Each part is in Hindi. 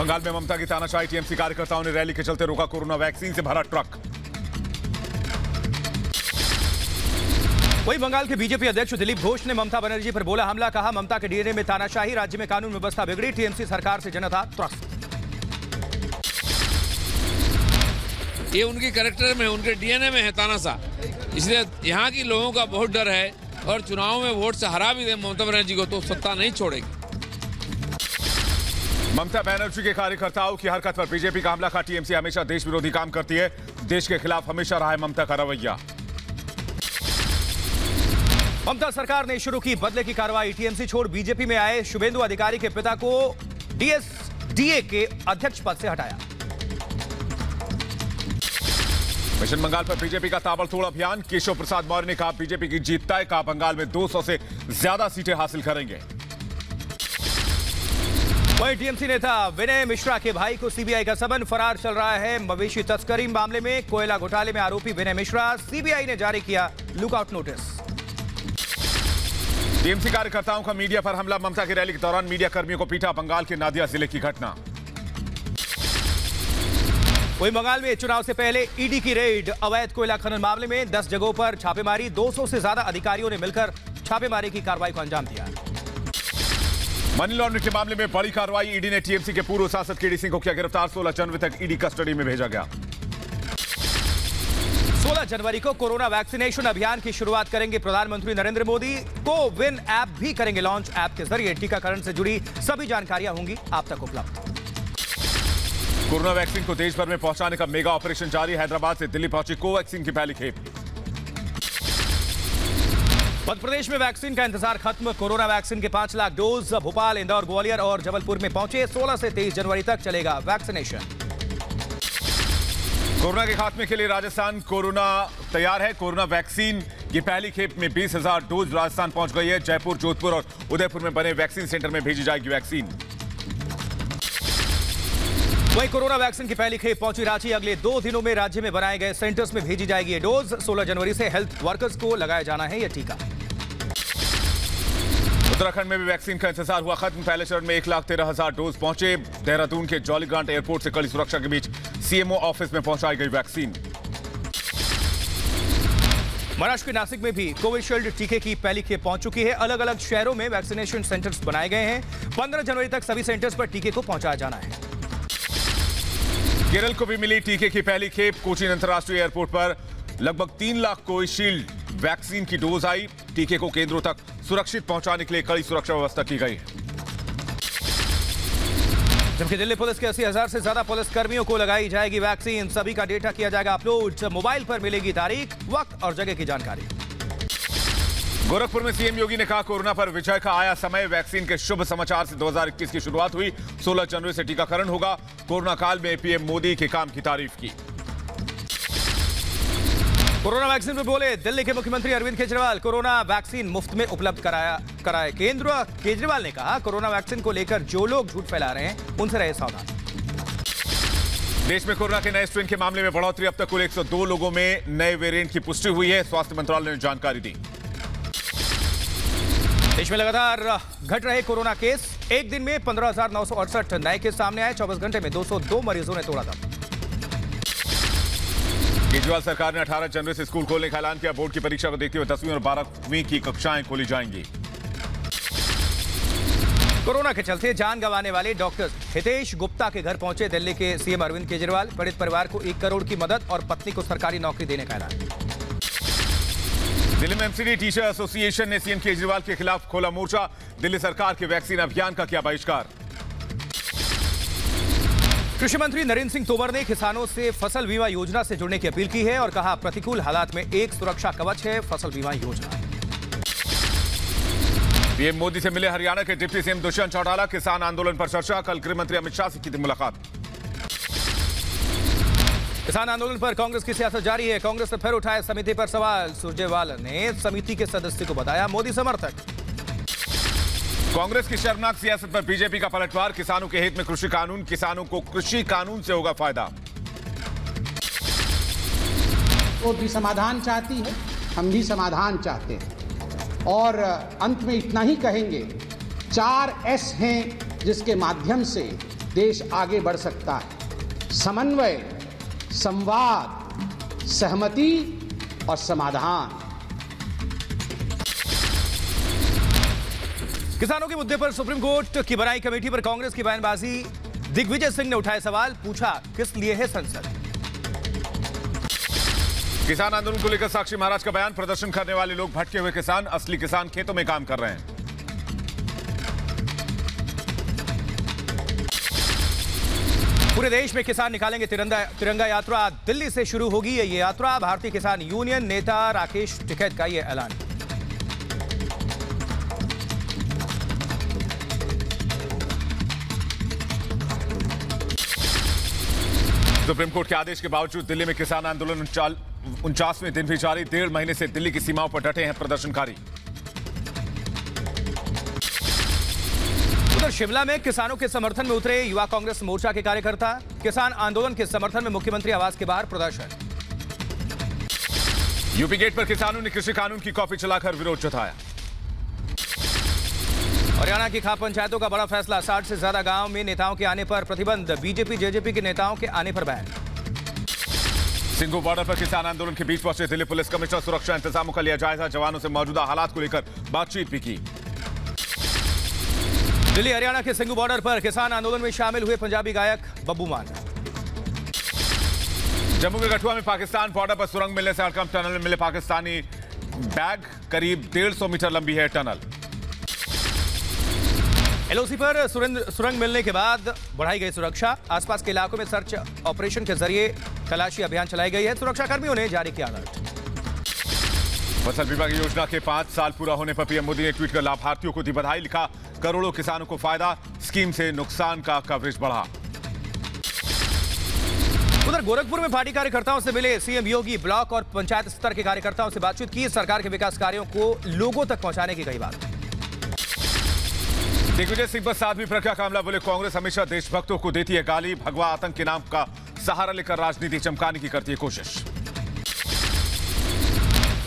बंगाल में ममता की तानाशाही, टीएमसी कार्यकर्ताओं ने रैली के चलते रोका कोरोना वैक्सीन से भरा ट्रक। वहीं बंगाल के बीजेपी अध्यक्ष दिलीप घोष ने ममता बनर्जी पर बोला हमला, कहा ममता के डीएनए में तानाशाही, राज्य में कानून व्यवस्था बिगड़ी, टीएमसी सरकार से जनता त्रस्त। ये उनके कैरेक्टर में, उनके डीएनए में है तानाशाह, इसलिए यहाँ की लोगों का बहुत डर है और चुनाव में वोट से हरा भी दे ममता बनर्जी को तो सत्ता नहीं छोड़ेगी। ममता बनर्जी के कार्यकर्ताओं की हरकत पर बीजेपी का हमला, का टीएमसी हमेशा देश विरोधी काम करती है, देश के खिलाफ हमेशा रहा है ममता का रवैया। ममता सरकार ने शुरू की बदले की कार्रवाई, टीएमसी छोड़ बीजेपी में आए शुभेंदु अधिकारी के पिता को डीएसडीए के अध्यक्ष पद से हटाया। मिशन बंगाल पर बीजेपी का ताबड़तोड़ अभियान, केशव प्रसाद मौर्य ने कहा बीजेपी की जीत तय, कहा बंगाल में 200 से ज्यादा सीटें हासिल करेंगे। वहीं टीएमसी नेता विनय मिश्रा के भाई को सीबीआई का समन, फरार चल रहा है मवेशी तस्करी मामले में, कोयला घोटाले में आरोपी विनय मिश्रा, सीबीआई ने जारी किया लुकआउट नोटिस। टीएमसी कार्यकर्ताओं का मीडिया पर हमला, ममता की रैली के दौरान मीडिया कर्मियों को पीटा, बंगाल के नादिया जिले की घटना। वहीं बंगाल में चुनाव से पहले ईडी की रेड, अवैध कोयला खनन मामले में 10 जगहों पर छापेमारी, 200 से ज्यादा अधिकारियों ने मिलकर छापेमारी की कार्रवाई को अंजाम दिया। मनी लॉन्ड्रिंग के मामले में बड़ी कार्रवाई, ईडी ने टीएमसी के पूर्व सांसद केडी सिंह को किया गिरफ्तार, 16 जनवरी तक ईडी कस्टडी में भेजा गया। 16 जनवरी को कोरोना वैक्सीनेशन अभियान की शुरुआत करेंगे प्रधानमंत्री नरेंद्र मोदी, कोविन ऐप भी करेंगे लॉन्च, ऐप के जरिए टीकाकरण से जुड़ी सभी जानकारियां होंगी आप तक उपलब्ध। कोरोना वैक्सीन को देश भर में पहुंचाने का मेगा ऑपरेशन जारी, हैदराबाद से दिल्ली पहुंची कोवैक्सीन की पहली खेप। मध्य प्रदेश में वैक्सीन का इंतजार खत्म, कोरोना वैक्सीन के 5 लाख डोज भोपाल, इंदौर, ग्वालियर और जबलपुर में पहुंचे, 16 से 23 जनवरी तक चलेगा वैक्सीनेशन। कोरोना के खात्मे के लिए राजस्थान कोरोना तैयार है, कोरोना वैक्सीन की पहली खेप में 20,000 डोज राजस्थान पहुंच गई है, जयपुर, जोधपुर और उदयपुर में बने वैक्सीन सेंटर में भेजी जाएगी वैक्सीन। वहीं कोरोना वैक्सीन की पहली खेप पहुंची रांची, अगले 2 दिनों में राज्य में बनाए गए सेंटर्स में भेजी जाएगी ये डोज, 16 जनवरी से हेल्थ वर्कर्स को लगाया जाना है यह टीका। उत्तराखंड में भी वैक्सीन का इंतजार हुआ खत्म, पहले चरण में 1,13,000 डोज पहुंचे, देहरादून के जॉली ग्रांट एयरपोर्ट से कड़ी सुरक्षा के बीच सीएमओ ऑफिस में पहुंचाई गई वैक्सीन। महाराष्ट्र के नासिक में भी कोविशील्ड टीके की पहली खेप पहुंच चुकी है, अलग अलग शहरों में वैक्सीनेशन सेंटर्स बनाए गए हैं, 15 जनवरी तक सभी सेंटर्स पर टीके को पहुंचाया जाना है। केरल को भी मिली टीके की पहली खेप, कोचीन अंतर्राष्ट्रीय एयरपोर्ट पर लगभग 3 लाख कोविशील्ड वैक्सीन की डोज आई, टीके को केंद्रों तक सुरक्षित पहुंचाने के लिए कड़ी सुरक्षा व्यवस्था की गई है। जबकि दिल्ली पुलिस के 80,000 से ज्यादा पुलिस कर्मियों को लगाई जाएगी वैक्सीन, सभी का डेटा किया जाएगा अपलोड, मोबाइल पर मिलेगी तारीख, वक्त और जगह की जानकारी। गोरखपुर में सीएम योगी ने कहा कोरोना पर विजय का आया समय, वैक्सीन के शुभ समाचार से 2021 की शुरुआत हुई, 16 जनवरी से टीकाकरण होगा, कोरोना काल में पीएम मोदी के काम की तारीफ की। कोरोना वैक्सीन पर बोले दिल्ली के मुख्यमंत्री अरविंद केजरीवाल, कोरोना वैक्सीन मुफ्त में उपलब्ध कराए केंद्र। केजरीवाल ने कहा कोरोना वैक्सीन को लेकर जो लोग झूठ फैला रहे हैं उनसे रहे सावधान। देश में कोरोना के नए स्ट्रेन के मामले में बढ़ोतरी, अब तक कुल 102 लोगों में नए वेरिएंट की पुष्टि हुई है, स्वास्थ्य मंत्रालय ने जानकारी दी। देश में लगातार घट रहे कोरोना केस, एक दिन में 15,968 नए केस सामने आए, 24 घंटे में 202 मरीजों ने तोड़ा दम। केजरीवाल सरकार ने 18 जनवरी से स्कूल खोलने का ऐलान किया, बोर्ड की परीक्षा को देखते हुए 10वीं और 12वीं की कक्षाएं खोली जाएंगी। कोरोना के चलते जान गंवाने वाले डॉक्टर हितेश गुप्ता के घर पहुंचे दिल्ली के सीएम अरविंद केजरीवाल, पीड़ित परिवार को 1 करोड़ की मदद और पत्नी को सरकारी नौकरी देने का ऐलान। दिल्ली में एमसीडी टीचर एसोसिएशन ने सीएम केजरीवाल के खिलाफ खोला मोर्चा, दिल्ली सरकार के वैक्सीन अभियान का किया बहिष्कार। कृषि मंत्री नरेंद्र सिंह तोमर ने किसानों से फसल बीमा योजना से जुड़ने की अपील की है और कहा प्रतिकूल हालात में एक सुरक्षा कवच है फसल बीमा योजना। पीएम मोदी से मिले हरियाणा के डिप्टी सीएम दुष्यंत चौटाला, किसान आंदोलन पर चर्चा, कल गृह मंत्री अमित शाह से की थी मुलाकात। किसान आंदोलन पर कांग्रेस की सियासत जारी है, कांग्रेस ने फिर उठाए समिति पर सवाल, सुरजेवाला ने समिति के सदस्य को बताया मोदी समर्थक। कांग्रेस की शर्मनाक सियासत पर बीजेपी का पलटवार, किसानों के हित में कृषि कानून, किसानों को कृषि कानून से होगा फायदा। वो भी समाधान चाहती है, हम भी समाधान चाहते हैं और अंत में इतना ही कहेंगे, 4 S हैं जिसके माध्यम से देश आगे बढ़ सकता है। समन्वय, संवाद, सहमति और समाधान। किसानों के मुद्दे पर सुप्रीम कोर्ट की बनाई कमेटी पर कांग्रेस की बयानबाजी। दिग्विजय सिंह ने उठाए सवाल, पूछा किस लिए है संसद। किसान आंदोलन को लेकर साक्षी महाराज का बयान। प्रदर्शन करने वाले लोग भटके हुए किसान, असली किसान खेतों में काम कर रहे हैं। पूरे देश में किसान निकालेंगे तिरंगा यात्रा। दिल्ली से शुरू होगी ये यात्रा। भारतीय किसान यूनियन नेता राकेश टिकैत का ये ऐलान। सुप्रीम कोर्ट के आदेश के बावजूद दिल्ली में किसान आंदोलन 49वें दिन भी जारी। 1.5 महीने से दिल्ली की सीमाओं पर डटे हैं प्रदर्शनकारी। उधर शिमला में किसानों के समर्थन में उतरे युवा कांग्रेस मोर्चा के कार्यकर्ता। किसान आंदोलन के समर्थन में मुख्यमंत्री आवास के बाहर प्रदर्शन। यूपी गेट पर किसानों ने कृषि कानून की कॉपी चलाकर विरोध जताया। हरियाणा की खाप पंचायतों का बड़ा फैसला। 60 से ज्यादा गांव में नेताओं के आने पर प्रतिबंध। बीजेपी जेजेपी के नेताओं के आने पर बैन। सिंघू बॉर्डर पर किसान आंदोलन के बीच पहुंचे दिल्ली पुलिस कमिश्नर। सुरक्षा इंतजामों का लिया जायजा। जवानों से मौजूदा हालात को लेकर बातचीत भी की। दिल्ली हरियाणा के सिंघू बॉर्डर पर किसान आंदोलन में शामिल हुए पंजाबी गायक बब्बू मान। जम्मू के कठुआ में पाकिस्तान बॉर्डर पर सुरंग मिलने से हड़कंप। टनल में मिले पाकिस्तानी बैग। करीब 150 मीटर लंबी है टनल। एलओसी पर सुरंग मिलने के बाद बढ़ाई गई सुरक्षा। आसपास के इलाकों में सर्च ऑपरेशन के जरिए तलाशी अभियान चलाई गई है। सुरक्षा कर्मियों ने जारी किया अलर्ट। फसल बीमा की योजना के 5 साल पूरा होने पर पीएम मोदी ने ट्वीट कर लाभार्थियों को दी बधाई। लिखा, करोड़ों किसानों को फायदा। स्कीम से नुकसान का कवरेज बढ़ा। उधर गोरखपुर में पार्टी कार्यकर्ताओं से मिले सीएम योगी। ब्लॉक और पंचायत स्तर के कार्यकर्ताओं से बातचीत की। सरकार के विकास कार्यों को लोगों तक पहुंचाने की कही बात। दिग्विजय सिंह पर 7वीं प्रज्ञा का हमला। बोले, कांग्रेस हमेशा देशभक्तों को देती है गाली। भगवा आतंक के नाम का सहारा लेकर राजनीति चमकाने की करती है कोशिश।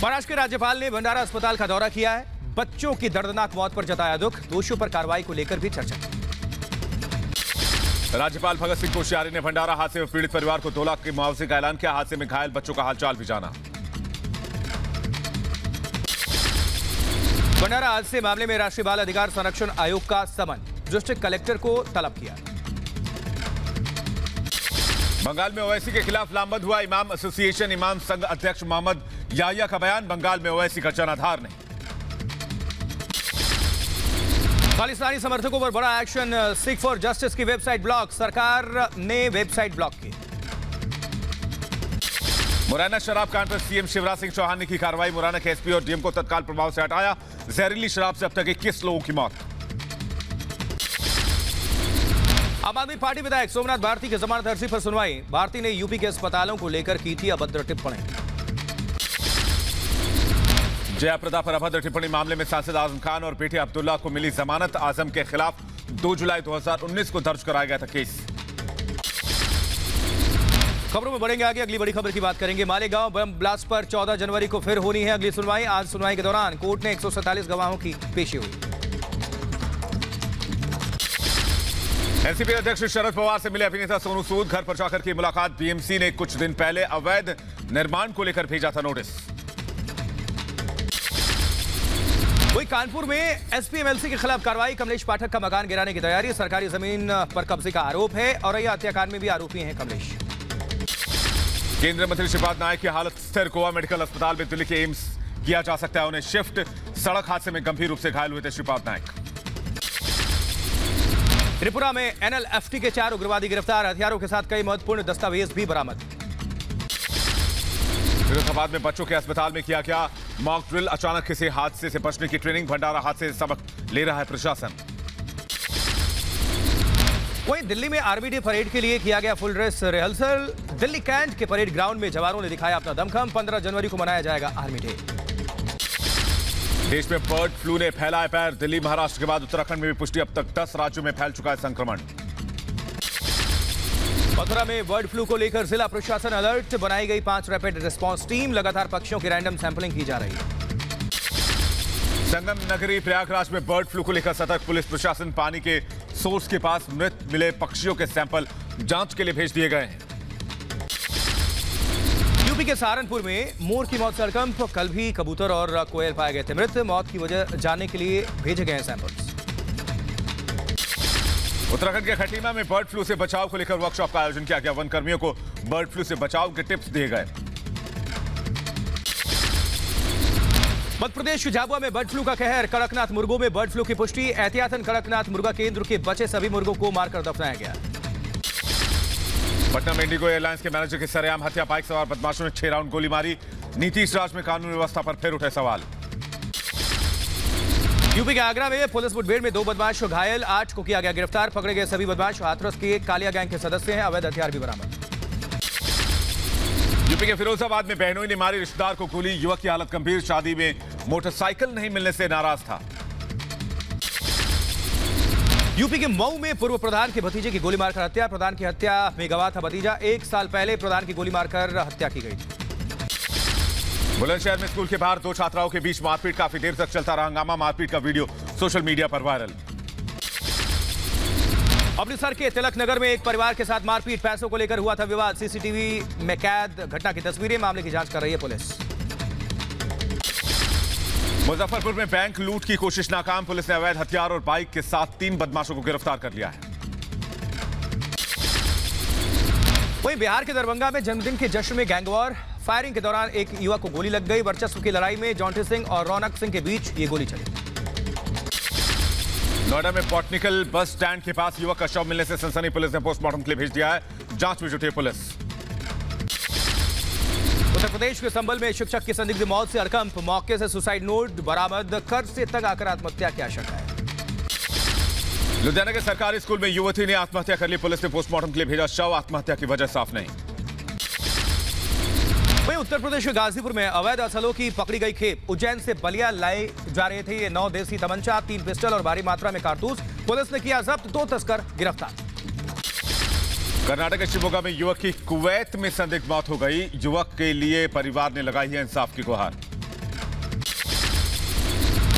महाराष्ट्र के राज्यपाल ने भंडारा अस्पताल का दौरा किया है। बच्चों की दर्दनाक मौत पर जताया दुख। दोषियों पर कार्रवाई को लेकर भी चर्चा की। राज्यपाल भगत सिंह कोश्यारी ने भंडारा हादसे में पीड़ित परिवार को 2 लाख के मुआवजे का ऐलान किया। हादसे में घायल बच्चों का हालचाल भी जाना। भंडारा हादसे मामले में राष्ट्रीय बाल अधिकार संरक्षण आयोग का समन। डिस्ट्रिक्ट कलेक्टर को तलब किया। बंगाल में ओवैसी के खिलाफ लामबंद हुआ इमाम एसोसिएशन। इमाम संघ अध्यक्ष मोहम्मद याहिया का बयान, बंगाल में ओवैसी का जनाधार नहीं। खालिस्तानी समर्थकों पर बड़ा एक्शन। सिख फॉर जस्टिस की वेबसाइट ब्लॉक। सरकार ने वेबसाइट ब्लॉक की। मुरैना शराब कांड पर सीएम शिवराज सिंह चौहान ने की कार्रवाई। मुरैना के एसपी और डीएम को तत्काल प्रभाव से हटाया। जहरीली शराब से अब तक 21 लोगों की मौत। आम आदमी पार्टी विधायक सोमनाथ भारती की जमानत अर्जी पर सुनवाई। भारती ने यूपी के अस्पतालों को लेकर की थी अभद्र टिप्पणी। जयाप्रदा पर अभद्र टिप्पणी मामले में सांसद आजम खान और बेटे अब्दुल्ला को मिली जमानत। आजम के खिलाफ 2 जुलाई 2019 को दर्ज कराया गया था केस। खबरों में बढ़ेंगे आगे। अगली बड़ी खबर की बात करेंगे। मालेगांव बम ब्लास्ट पर 14 जनवरी को फिर होनी है अगली सुनवाई। आज सुनवाई के दौरान कोर्ट ने 147 गवाहों की पेशी हुई। एनसीपी अध्यक्ष शरद पवार से मिले अभिनेता सोनू सूद। घर पर जाकर की मुलाकात। बीएमसी ने कुछ दिन पहले अवैध निर्माण को लेकर भेजा था नोटिस। वही कानपुर में एसपी एमएलसी के खिलाफ कार्रवाई। कमलेश पाठक का मकान गिराने की तैयारी। सरकारी जमीन पर कब्जे का आरोप है। औरैया हत्याकांड में भी आरोपी हैं कमलेश। केंद्रीय मंत्री श्रीपाद नायक की हालत स्थिर। गोवा मेडिकल अस्पताल में दिल्ली के एम्स किया जा सकता है उन्हें शिफ्ट। सड़क हादसे में गंभीर रूप से घायल हुए थे श्रीपाद नायक। त्रिपुरा में एनएलएफटी के 4 उग्रवादी गिरफ्तार। हथियारों के साथ कई महत्वपूर्ण दस्तावेज भी बरामद। फिरोजाबाद में बच्चों के अस्पताल में किया गया मॉक ड्रिल। अचानक किसी हादसे से बचने की ट्रेनिंग। भंडारा हादसे से सबक ले रहा है प्रशासन। वहीं दिल्ली में आर्मी डे परेड के लिए किया गया full dress rehearsal. Delhi cantt के परेड ग्राउंड में जवानों ने दिखाया अपना दमखम। 15 जनवरी को मनाया जाएगा आर्मी डे। देश में बर्ड फ्लू ने फैलाए पैर। दिल्ली महाराष्ट्र के बाद उत्तराखंड में भी पुष्टि। अब तक 10 राज्यों में फैल चुका है संक्रमण। मथुरा में बर्ड फ्लू को लेकर जिला प्रशासन अलर्ट। बनाई गई 5 रैपिड रिस्पांस टीम। लगातार पक्षियों की रैंडम सैंपलिंग की जा रही है। संगम नगरी प्रयागराज में बर्ड फ्लू को लेकर सतर्क पुलिस प्रशासन। पानी के सोर्स के पास मृत मिले पक्षियों के सैंपल जांच के लिए भेज दिए गए हैं। यूपी के सहारनपुर में मोर की मौत से हड़कंप। कल भी कबूतर और कोयल पाए गए थे मृत। मौत की वजह जानने के लिए भेजे गए सैंपल्स। उत्तराखंड के खटीमा में बर्ड फ्लू से बचाव को लेकर वर्कशॉप का आयोजन किया गया। वन कर्मियों को बर्ड फ्लू से बचाव के टिप्स दिए गए। मध्य प्रदेश झाबुआ में बर्ड फ्लू का कहर। कड़कनाथ मुर्गों में बर्ड फ्लू की पुष्टि। एहतियातन कड़कनाथ मुर्गा केंद्र के बचे सभी मुर्गों को मारकर दफनाया गया। पटना में इंडिगो एयरलाइंस के मैनेजर की सरेआम हत्या। बाइक सवार बदमाशों ने 6 राउंड गोली मारी। नीतीश राज में कानून व्यवस्था पर फिर उठे सवाल। यूपी के आगरा में पुलिस मुठभेड़ में 2 बदमाश घायल। 8 को किया गया गिरफ्तार। पकड़े गए सभी बदमाश हाथरस के कालिया गैंग के सदस्य हैं। अवैध हथियार भी बरामद। यूपी के फिरोजाबाद में बहनोई ने मारी रिश्तेदार को गोली। युवक की हालत गंभीर। शादी में मोटरसाइकिल नहीं मिलने से नाराज था। यूपी के मऊ में पूर्व प्रधान के भतीजे की गोली मारकर हत्या। प्रधान की हत्या में गवाह था भतीजा। 1 साल पहले प्रधान की गोली मारकर हत्या की गई थी। बुलंदशहर में स्कूल के बाहर 2 छात्राओं के बीच मारपीट। काफी देर तक चलता रहा हंगामा। मारपीट का वीडियो सोशल मीडिया पर वायरल। अमृतसर के तिलक नगर में एक परिवार के साथ मारपीट। पैसों को लेकर हुआ था विवाद। सीसीटीवी में कैद घटना की तस्वीरें। मामले की जांच कर रही है पुलिस। मुजफ्फरपुर में बैंक लूट की कोशिश नाकाम। पुलिस ने अवैध हथियार और बाइक के साथ 3 बदमाशों को गिरफ्तार कर लिया है। वहीं बिहार के दरभंगा में जन्मदिन के जश्न में गैंगवॉर। फायरिंग के दौरान एक युवक को गोली लग गई। वर्चस्व की लड़ाई में जॉन्टी सिंह और रौनक सिंह के बीच ये गोली चली। नोएडा में बॉटनिकल बस स्टैंड के पास युवक का शव मिलने से सनसनी। पुलिस ने पोस्टमार्टम के लिए भेज दिया है। जांच में जुटी पुलिस। उत्तर प्रदेश के संभल में शिक्षक की संदिग्ध मौत से हड़कंप। मौके से सुसाइड नोट बरामद। कर्ज से तंग आकर आत्महत्या की आशंका है। लुधियाना के सरकारी स्कूल में युवती ने आत्महत्या कर ली। पुलिस ने पोस्टमार्टम के लिए भेजा शव। आत्महत्या की वजह साफ नहीं। वहीं उत्तर प्रदेश के गाजीपुर में अवैध असलों की पकड़ी गई खेप। उज्जैन से बलिया लाए जा रहे थे ये 9 देसी तमंचा, 3 पिस्टल और भारी मात्रा में कारतूस। पुलिस ने किया जब्त। 2 तस्कर गिरफ्तार। कर्नाटक के शिवमोगा में युवक की कुवैत में संदिग्ध मौत हो गई। युवक के लिए परिवार ने लगाई है इंसाफ की गुहार।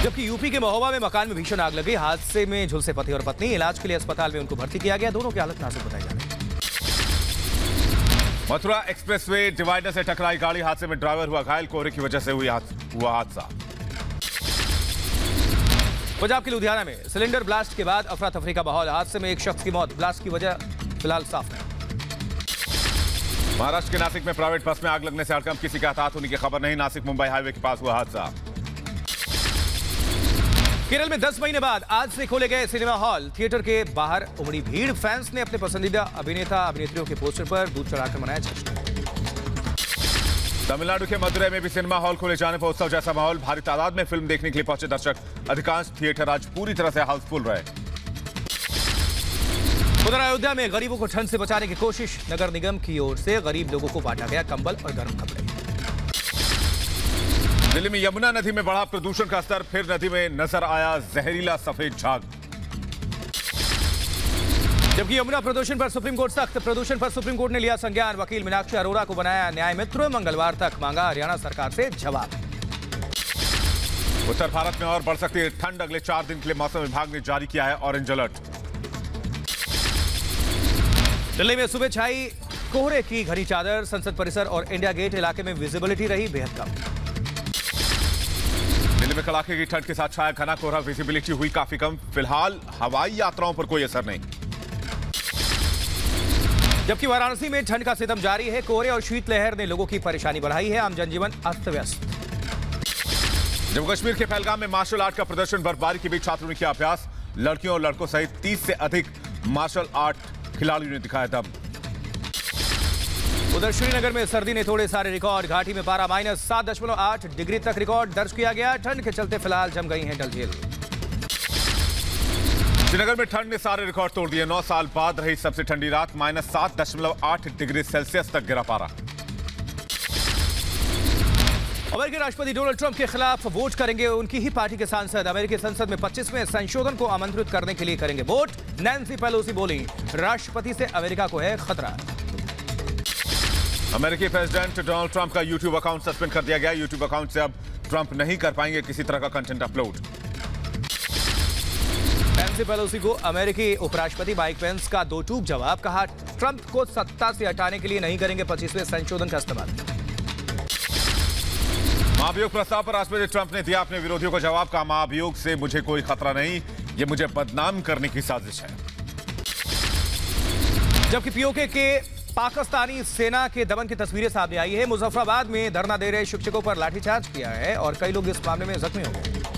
जबकि यूपी के महोबा में मकान में भीषण आग लगी। हादसे में झुलसे पति और पत्नी। इलाज के लिए अस्पताल में उनको भर्ती किया गया। दोनों की हालत नाजुक बताई जा रही है। मथुरा एक्सप्रेसवे डिवाइडर से टकराई गाड़ी। हादसे में ड्राइवर हुआ घायल। कोहरे की वजह से हुआ हादसा। पंजाब के लुधियाना में सिलेंडर ब्लास्ट के बाद अफरा तफरी का माहौल। हादसे में एक शख्स की मौत। ब्लास्ट की वजह फिलहाल साफ नहीं। महाराष्ट्र के नासिक में प्राइवेट बस में आग लगने से हड़कंप। किसी का हताहत होने की खबर नहीं। नासिक मुंबई हाईवे के पास हुआ हादसा। केरल में 10 महीने बाद आज से खोले गए सिनेमा हॉल। थिएटर के बाहर उमड़ी भीड़। फैंस ने अपने पसंदीदा अभिनेता अभिनेत्रियों के पोस्टर पर दूध चढ़ाकर मनाया जश्न। तमिलनाडु के मदुरै में भी सिनेमा हॉल खोले जाने पर उत्सव जैसा माहौल। भारी तादाद में फिल्म देखने के लिए पहुंचे दर्शक। अधिकांश थिएटर आज पूरी तरह से हाउसफुल रहे। उधर अयोध्या में गरीबों को ठंड से बचाने की कोशिश। नगर निगम की ओर से गरीब लोगों को बांटा गया कंबल और गर्म कपड़े। दिल्ली में यमुना नदी में बढ़ा प्रदूषण का स्तर। फिर नदी में नजर आया जहरीला सफेद झाग। जबकि यमुना प्रदूषण पर सुप्रीम कोर्ट सख्त। प्रदूषण पर सुप्रीम कोर्ट ने लिया संज्ञान। वकील मीनाक्षी अरोड़ा को बनाया न्याय मित्र। मंगलवार तक मांगा हरियाणा सरकार से जवाब। उत्तर भारत में और बढ़ सकती है ठंड। अगले 4 दिन के लिए मौसम विभाग ने जारी किया है ऑरेंज अलर्ट। दिल्ली में सुबह छाई कोहरे की घनी चादर। संसद परिसर और इंडिया गेट इलाके में विजिबिलिटी रही बेहद कम। दिल्ली में कड़ाके की ठंड के साथ छाया घना कोहरा। विजिबिलिटी हुई काफी कम। फिलहाल हवाई यात्राओं पर कोई असर नहीं। जबकि वाराणसी में ठंड का सितम जारी है। कोहरे और शीतलहर ने लोगों की परेशानी बढ़ाई है। आम जनजीवन अस्त व्यस्त। जम्मू कश्मीर के पहलगाम में मार्शल आर्ट का प्रदर्शन। बर्फबारी के बीच छात्रों ने किया अभ्यास। लड़कियों और लड़कों सहित 30 से अधिक मार्शल आर्ट खिलाड़ियों ने दिखाया दम। उधर श्रीनगर में सर्दी ने तोड़े सारे रिकॉर्ड। घाटी में पारा -7.8 डिग्री तक रिकॉर्ड दर्ज किया गया। ठंड के चलते फिलहाल जम गई हैं डल झील। श्रीनगर में ठंड ने सारे रिकॉर्ड तोड़ दिए। 9 साल बाद रही सबसे ठंडी रात। -7.8 डिग्री सेल्सियस तक गिरा पारा। अमेरिकी राष्ट्रपति डोनाल्ड ट्रंप के खिलाफ वोट करेंगे उनकी ही पार्टी के सांसद। अमेरिकी संसद में 25वें संशोधन को आमंत्रित करने के लिए करेंगे वोट। नैन्सी पेलोसी बोली, राष्ट्रपति से अमेरिका को है खतरा। अमेरिकी प्रेसिडेंट डोनाल्ड ट्रंप का यूट्यूब अकाउंट सस्पेंड कर दिया गया। यूट्यूब अकाउंट से अब ट्रंप नहीं कर पाएंगे किसी तरह का कंटेंट अपलोड। नैंसी पेलोसी को अमेरिकी उपराष्ट्रपति माइक पेंस का दो टूक जवाब, कहा ट्रंप को सत्ता से हटाने के लिए नहीं करेंगे 25वें संशोधन का इस्तेमाल। महाभियोग प्रस्ताव पर राष्ट्रपति ट्रंप ने दिया अपने विरोधियों को जवाब, कहा महाभियोग से मुझे कोई खतरा नहीं, ये मुझे बदनाम करने की साजिश है। जबकि पीओके के पाकिस्तानी सेना के दमन की तस्वीरें सामने आई है। मुजफ्फराबाद में धरना दे रहे शिक्षकों पर लाठीचार्ज किया है और कई लोग इस मामले में जख्मी हो गए।